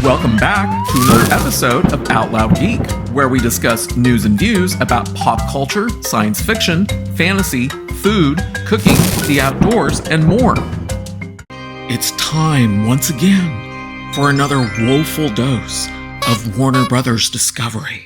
Welcome back to another episode of Out Loud Geek, where we discuss news and views about pop culture, science fiction, fantasy, food, cooking, the outdoors, and more. It's time once again for another woeful dose of Warner Brothers Discovery.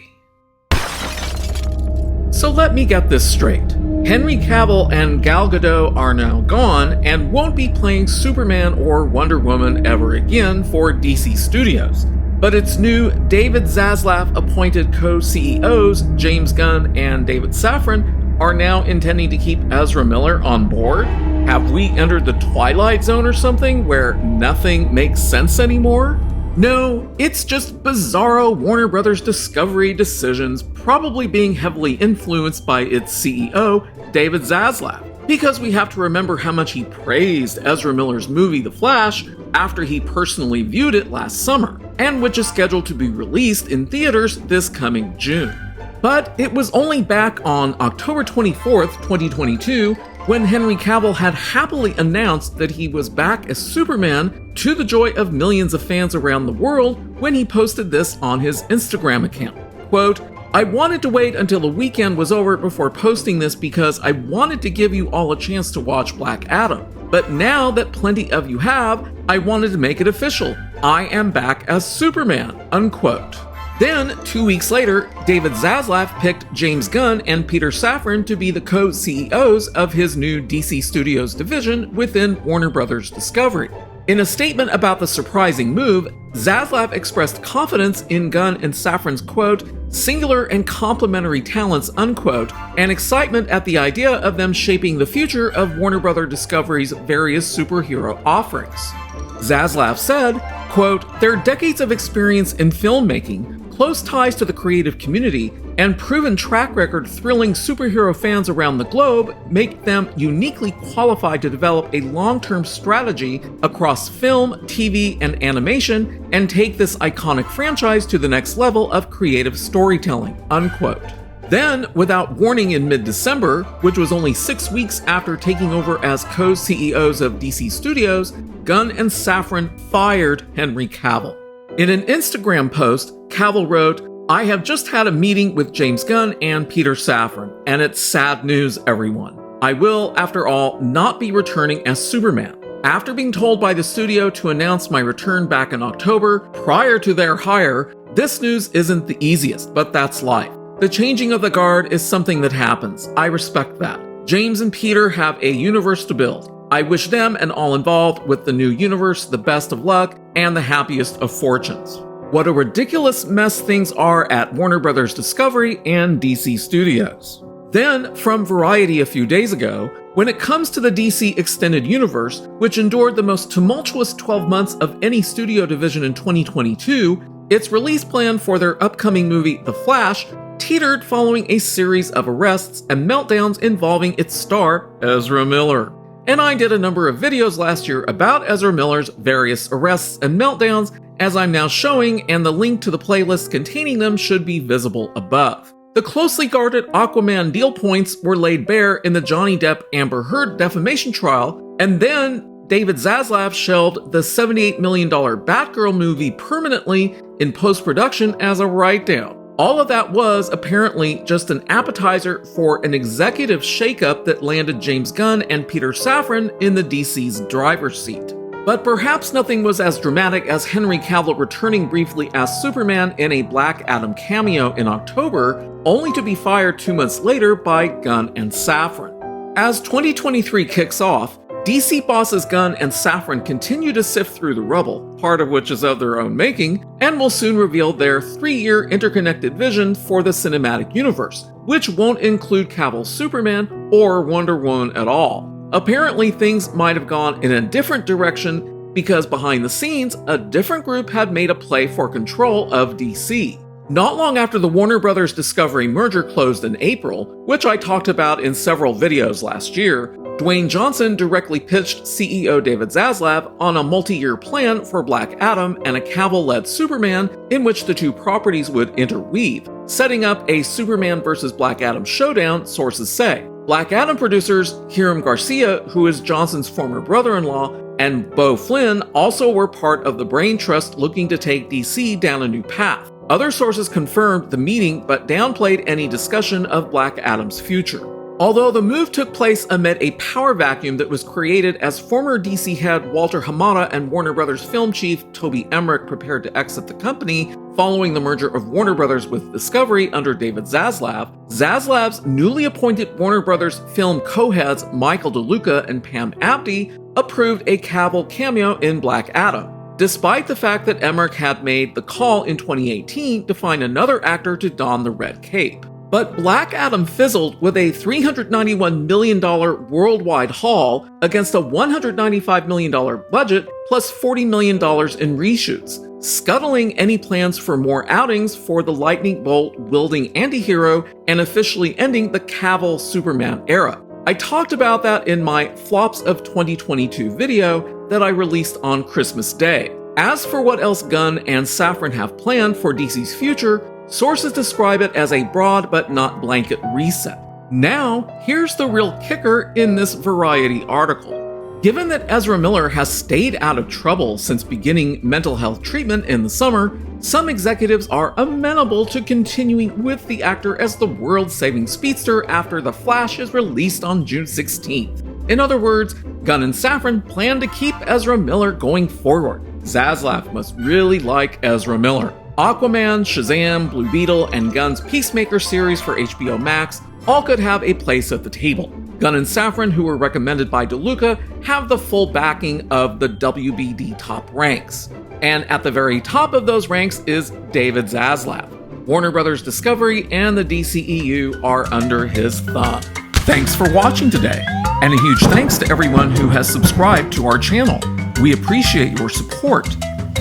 So let me get this straight. Henry Cavill and Gal Gadot are now gone and won't be playing Superman or Wonder Woman ever again for DC Studios. But its new David Zaslav appointed co-CEOs, James Gunn and David Safran, are now intending to keep Ezra Miller on board? Have we entered the Twilight Zone or something where nothing makes sense anymore? No, it's just bizarro Warner Brothers Discovery decisions, probably being heavily influenced by its CEO, David Zaslav. Because we have to remember how much he praised Ezra Miller's movie The Flash after he personally viewed it last summer, and which is scheduled to be released in theaters this coming June. But it was only back on October 24th, 2022, when Henry Cavill had happily announced that he was back as Superman to the joy of millions of fans around the world when he posted this on his Instagram account. Quote, "I wanted to wait until the weekend was over before posting this because I wanted to give you all a chance to watch Black Adam. But now that plenty of you have, I wanted to make it official. I am back as Superman," unquote. Then, 2 weeks later, David Zaslav picked James Gunn and Peter Safran to be the co-CEOs of his new DC Studios division within Warner Brothers Discovery. In a statement about the surprising move, Zaslav expressed confidence in Gunn and Safran's, quote, "singular and complementary talents," unquote, and excitement at the idea of them shaping the future of Warner Brothers Discovery's various superhero offerings. Zaslav said, quote, "Their decades of experience in filmmaking, close ties to the creative community, and proven track record thrilling superhero fans around the globe make them uniquely qualified to develop a long-term strategy across film, TV, and animation and take this iconic franchise to the next level of creative storytelling," unquote. Then, without warning in mid-December, which was only 6 weeks after taking over as co-CEOs of DC Studios, Gunn and Safran fired Henry Cavill. In an Instagram post, Cavill wrote, "I have just had a meeting with James Gunn and Peter Safran, and it's sad news, everyone. I will, after all, not be returning as Superman. After being told by the studio to announce my return back in October, prior to their hire, this news isn't the easiest, but that's life. The changing of the guard is something that happens. I respect that. James and Peter have a universe to build. I wish them and all involved with the new universe the best of luck and the happiest of fortunes." What a ridiculous mess things are at Warner Brothers Discovery and DC Studios. Then, from Variety a few days ago, when it comes to the DC Extended Universe, which endured the most tumultuous 12 months of any studio division in 2022, its release plan for their upcoming movie The Flash teetered following a series of arrests and meltdowns involving its star, Ezra Miller. And I did a number of videos last year about Ezra Miller's various arrests and meltdowns, as I'm now showing, and the link to the playlist containing them should be visible above. The closely guarded Aquaman deal points were laid bare in the Johnny Depp Amber Heard defamation trial, and then David Zaslav shelved the $78 million Batgirl movie permanently in post-production as a write-down. All of that was apparently just an appetizer for an executive shakeup that landed James Gunn and Peter Safran in the DC's driver's seat. But perhaps nothing was as dramatic as Henry Cavill returning briefly as Superman in a Black Adam cameo in October, only to be fired 2 months later by Gunn and Safran. As 2023 kicks off, DC bosses Gunn and Safran continue to sift through the rubble, part of which is of their own making, and will soon reveal their 3-year interconnected vision for the cinematic universe, which won't include Cavill's Superman or Wonder Woman at all. Apparently, things might have gone in a different direction because behind the scenes, a different group had made a play for control of DC. Not long after the Warner Brothers Discovery merger closed in April, which I talked about in several videos last year, Dwayne Johnson directly pitched CEO David Zaslav on a multi-year plan for Black Adam and a Cavill-led Superman in which the two properties would interweave, setting up a Superman vs. Black Adam showdown, sources say. Black Adam producers Hiram Garcia, who is Johnson's former brother-in-law, and Beau Flynn also were part of the brain trust looking to take DC down a new path. Other sources confirmed the meeting but downplayed any discussion of Black Adam's future. Although the move took place amid a power vacuum that was created as former DC head Walter Hamada and Warner Brothers film chief Toby Emmerich prepared to exit the company following the merger of Warner Brothers with Discovery under David Zaslav, Zaslav's newly appointed Warner Brothers film co-heads Michael DeLuca and Pam Abdy approved a Cavill cameo in Black Adam, despite the fact that Emmerich had made the call in 2018 to find another actor to don the red cape. But Black Adam fizzled with a $391 million worldwide haul against a $195 million budget plus $40 million in reshoots, scuttling any plans for more outings for the lightning bolt wielding antihero and officially ending the Cavill Superman era. I talked about that in my Flops of 2022 video that I released on Christmas Day. As for what else Gunn and Safran have planned for DC's future, sources describe it as a broad but not blanket reset. Now, here's the real kicker in this Variety article. Given that Ezra Miller has stayed out of trouble since beginning mental health treatment in the summer, some executives are amenable to continuing with the actor as the world-saving speedster after The Flash is released on June 16th. In other words, Gunn and Safran plan to keep Ezra Miller going forward. Zaslav must really like Ezra Miller. Aquaman, Shazam, Blue Beetle, and Gunn's Peacemaker series for HBO Max all could have a place at the table. Gunn and Safran, who were recommended by DeLuca, have the full backing of the WBD top ranks. And at the very top of those ranks is David Zaslav. Warner Brothers Discovery and the DCEU are under his thumb. Thanks for watching today, and a huge thanks to everyone who has subscribed to our channel. We appreciate your support.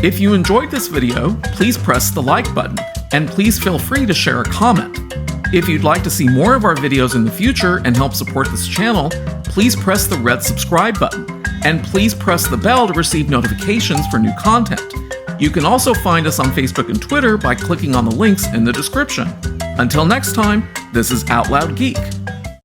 If you enjoyed this video, please press the like button, and please feel free to share a comment. If you'd like to see more of our videos in the future and help support this channel, please press the red subscribe button, and please press the bell to receive notifications for new content. You can also find us on Facebook and Twitter by clicking on the links in the description. Until next time, this is Out Loud Geek.